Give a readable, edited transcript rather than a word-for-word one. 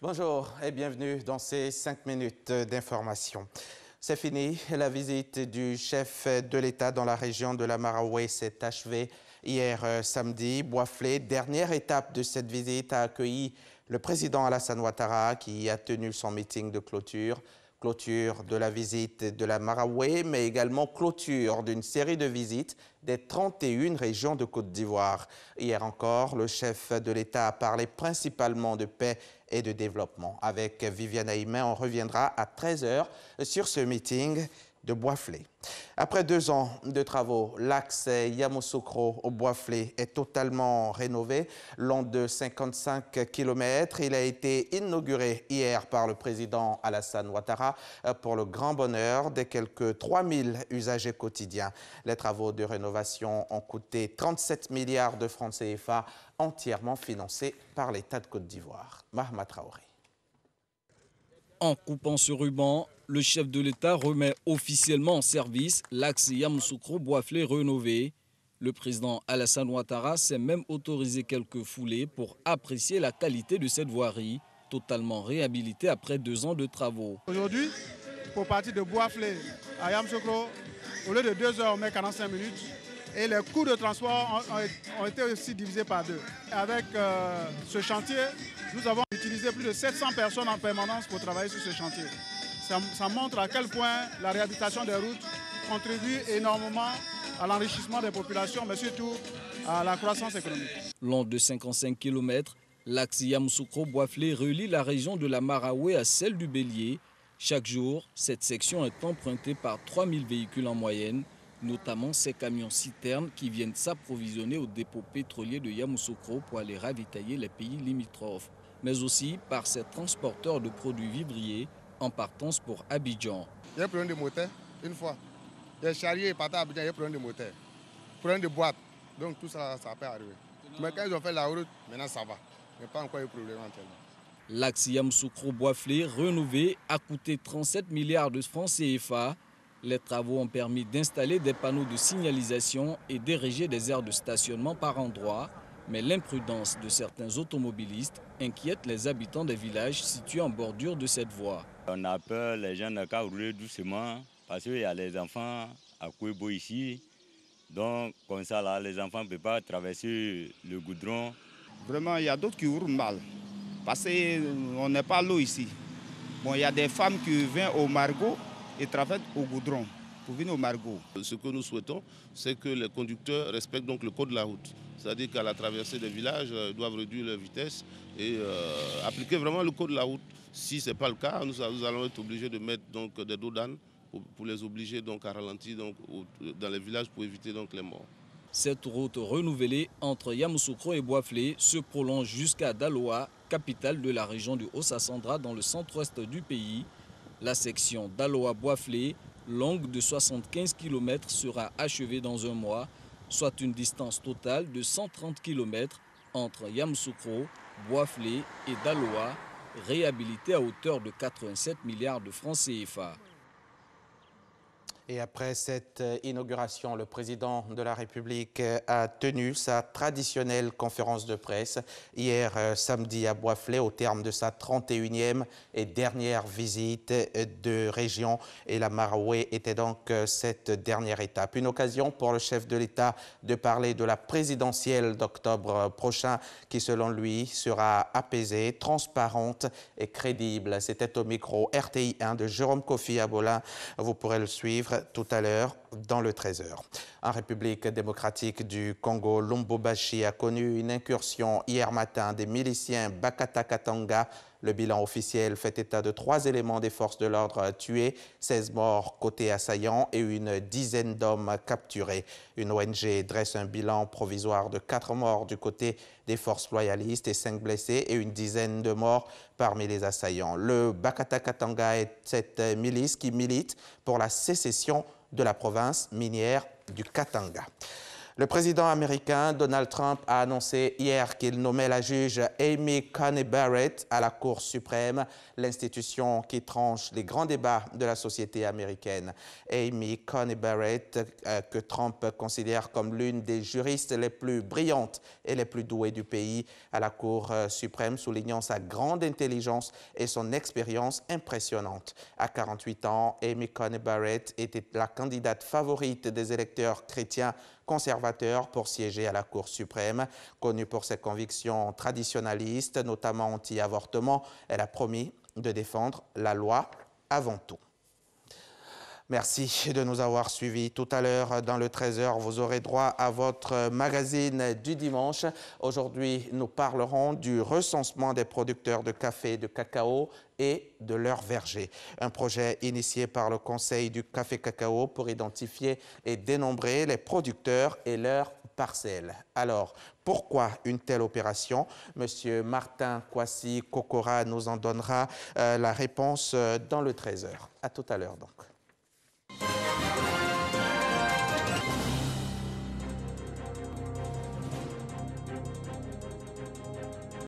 Bonjour et bienvenue dans ces 5 minutes d'information. C'est fini, la visite du chef de l'État dans la région de la Maraoué s'est achevée hier samedi. Boisflé, dernière étape de cette visite, a accueilli le président Alassane Ouattara qui a tenu son meeting de clôture. Clôture de la visite de la Maraoué, mais également clôture d'une série de visites des 31 régions de Côte d'Ivoire. Hier encore, le chef de l'État a parlé principalement de paix et de développement. Avec Viviane Aïmen, on reviendra à 13 h sur ce meeting de Boisflé. Après 2 ans de travaux, l'axe Yamoussoukro au Boisflé est totalement rénové, long de 55 km. Il a été inauguré hier par le président Alassane Ouattara pour le grand bonheur des quelques 3000 usagers quotidiens. Les travaux de rénovation ont coûté 37 milliards de francs CFA, entièrement financés par l'État de Côte d'Ivoire. Mahama Traoré. En coupant ce ruban, le chef de l'État remet officiellement en service l'axe Yamoussoukro-Boisflé rénové. Le président Alassane Ouattara s'est même autorisé quelques foulées pour apprécier la qualité de cette voirie, totalement réhabilitée après 2 ans de travaux. Aujourd'hui, pour partir de Boisflé à Yamoussoukro, au lieu de 2 h, on met 45 minutes. Et les coûts de transport ont été aussi divisés par 2. Avec ce chantier, nous avons utilisé plus de 700 personnes en permanence pour travailler sur ce chantier. Ça montre à quel point la réhabilitation des routes contribue énormément à l'enrichissement des populations, mais surtout à la croissance économique. Long de 55 km, l'axe Yamoussoukro-Boisflé relie la région de la Maraoué à celle du Bélier. Chaque jour, cette section est empruntée par 3000 véhicules en moyenne, notamment ces camions-citernes qui viennent s'approvisionner au dépôt pétrolier de Yamoussoukro pour aller ravitailler les pays limitrophes, mais aussi par ces transporteurs de produits vivriers en partance pour Abidjan. Il y a un problème de moteur, une fois. Les charriers partent à Abidjan, il y a un problème de moteur, problème de boîte, donc tout ça, ça peut arriver. Mais quand ils ont fait la route, maintenant ça va. Il n'y a pas encore eu de problème actuellement. L'axe Yamoussoukro-Boisflé rénové a coûté 37 milliards de francs CFA. Les travaux ont permis d'installer des panneaux de signalisation et d'ériger des aires de stationnement par endroits. Mais l'imprudence de certains automobilistes inquiète les habitants des villages situés en bordure de cette voie. On a peur, les gens n'ont qu'à rouler doucement parce qu'il y a les enfants à Kouébo ici. Donc comme ça, là, les enfants ne peuvent pas traverser le goudron. Vraiment, il y a d'autres qui roulent mal parce qu'on n'est pas l'eau ici. Bon, il y a des femmes qui viennent au Margot et traversent au goudron pour venir au Margot. Ce que nous souhaitons, c'est que les conducteurs respectent donc le code de la route. C'est-à-dire qu'à la traversée des villages, ils doivent réduire leur vitesse et appliquer vraiment le code de la route. Si ce n'est pas le cas, nous allons être obligés de mettre donc, des dos d'âne pour les obliger donc, à ralentir donc, dans les villages pour éviter donc, les morts. Cette route renouvelée entre Yamoussoukro et Boisflé se prolonge jusqu'à Daloa, capitale de la région du Haut-Sassandra dans le centre-ouest du pays. La section Daloa-Boisflé, longue de 75 km, sera achevée dans un mois, soit une distance totale de 130 km entre Yamoussoukro, Boisflé et Daloa, réhabilité à hauteur de 87 milliards de francs CFA. Et après cette inauguration, le président de la République a tenu sa traditionnelle conférence de presse hier samedi à Boisflé au terme de sa 31e et dernière visite de région. Et la Maraoué était donc cette dernière étape. Une occasion pour le chef de l'État de parler de la présidentielle d'octobre prochain qui, selon lui, sera apaisée, transparente et crédible. C'était au micro RTI 1 de Jérôme Kofi Abolin. Vous pourrez le suivre tout à l'heure dans le 13 h. En République démocratique du Congo, Lubumbashi a connu une incursion hier matin des miliciens Bakata Katanga. Le bilan officiel fait état de 3 éléments des forces de l'ordre tués, 16 morts côté assaillants et une dizaine d'hommes capturés. Une ONG dresse un bilan provisoire de 4 morts du côté des forces loyalistes et 5 blessés et une dizaine de morts parmi les assaillants. Le Bakata Katanga est cette milice qui milite pour la sécession de la province minière du Katanga. Le président américain Donald Trump a annoncé hier qu'il nommait la juge Amy Coney Barrett à la Cour suprême, l'institution qui tranche les grands débats de la société américaine. Amy Coney Barrett, que Trump considère comme l'une des juristes les plus brillantes et les plus douées du pays à la Cour suprême, soulignant sa grande intelligence et son expérience impressionnante. À 48 ans, Amy Coney Barrett était la candidate favorite des électeurs chrétiens conservateur pour siéger à la Cour suprême. Connue pour ses convictions traditionnalistes, notamment anti-avortement, elle a promis de défendre la loi avant tout. Merci de nous avoir suivis. Tout à l'heure, dans le 13h, vous aurez droit à votre magazine du dimanche. Aujourd'hui, nous parlerons du recensement des producteurs de café et de cacao et de leurs vergers. Un projet initié par le Conseil du café-cacao pour identifier et dénombrer les producteurs et leurs parcelles. Alors, pourquoi une telle opération? Monsieur Martin Kwasi Kokora nous en donnera la réponse dans le 13h. À tout à l'heure donc.